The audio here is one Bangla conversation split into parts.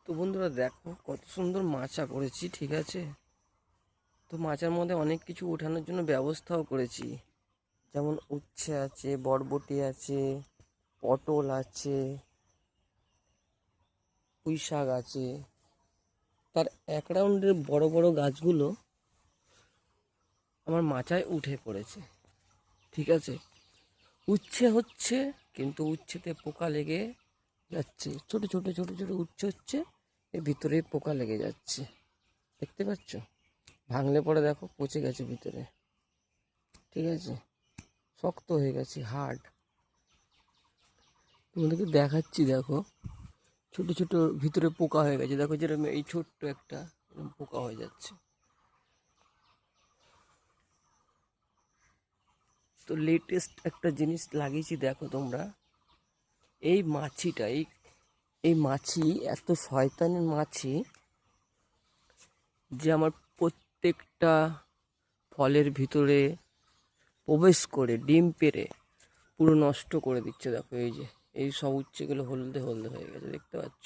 তো বন্ধুরা দেখো কত সুন্দর মাচা করেছি, ঠিক আছে। তো মাচার মধ্যে অনেক কিছু ওঠানোর জন্য ব্যবস্থাও করেছি, যেমন উচ্ছে আছে, বরবটি আছে, পটল আছে, পুঁই শাক আছে। তার এক রাউন্ডের বড় বড় গাছগুলো আমার মাচায় উঠে পড়েছে, ঠিক আছে। উচ্ছে হচ্ছে, কিন্তু উচ্ছেতে পোকা লেগে যাচ্ছে। ছোট ছোট ছোট ছোট উচ্ছে হচ্ছে, এর ভিতরে পোকা লেগে যাচ্ছে, দেখতে পাচ্ছ। ভাঙলে পরে দেখো পচে গেছে ভিতরে, ঠিক আছে, শক্ত হয়ে গেছে, হার্ড। তোমাদেরকে দেখাচ্ছি, দেখো ছোট ছোট ভিতরে পোকা হয়ে গেছে, দেখো যেরকম এই ছোট্ট একটা এরকম পোকা হয়ে যাচ্ছে। তো লেটেস্ট একটা জিনিস লাগিয়েছি, দেখো তোমরা। এই মাছিটা, এই মাছি এত শয়তানের মাছি যে আমার প্রত্যেকটা ফলের ভিতরে প্রবেশ করে ডিম পেড়ে পুরো নষ্ট করে দিচ্ছে। দেখো এই যে এই সব উচ্ছেগুলো হলদে হলদে হয়ে গেছে, দেখতে পাচ্ছ।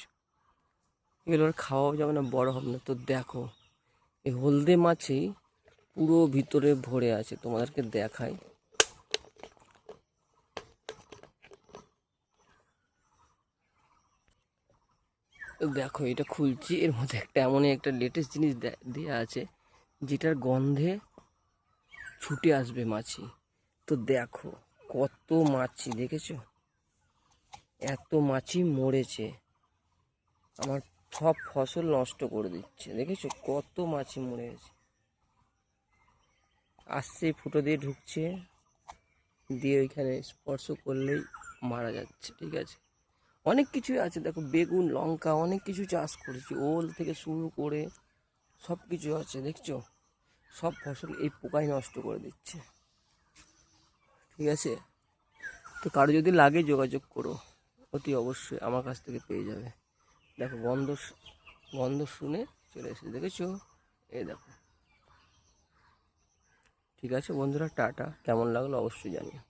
এগুলো আর খাওয়াও যাবে না, বড় হবে না। তো দেখো এই হলদে মাছি পুরো ভিতরে ভরে আছে, তোমাদেরকে দেখাই। দেখো এটা খুলছি, এর মধ্যে একটা এমনই একটা লেটেস্ট জিনিস দেওয়া আছে যেটার গন্ধে ছুটে আসবে মাছি। তো দেখো কত মাছি, দেখেছো, এত মাছি মরেছে, আমার সব ফসল নষ্ট করে দিচ্ছে। দেখেছো কত মাছি মরে গেছে, আসছে ফুটো দিয়ে ঢুকছে, দিয়ে ওইখানে স্পর্শ করলেই মারা যাচ্ছে, ঠিক আছে। অনেক কিছুই আছে, দেখো বেগুন, লঙ্কা, অনেক কিছু চাষ করেছি, ওল থেকে শুরু করে সব কিছু আছে, দেখছো। সব ফসল এই পোকাই নষ্ট করে দিচ্ছে, ঠিক আছে। তো কারো যদি লাগে যোগাযোগ করো, অতি অবশ্যই আমার কাছ থেকে পেয়ে যাবে। দেখো গন্ধ শুনে চলে এসেছে, দেখেছো, এই দেখো। ঠিক আছে বন্ধুরা, টাটা। কেমন লাগলো অবশ্যই জানিও।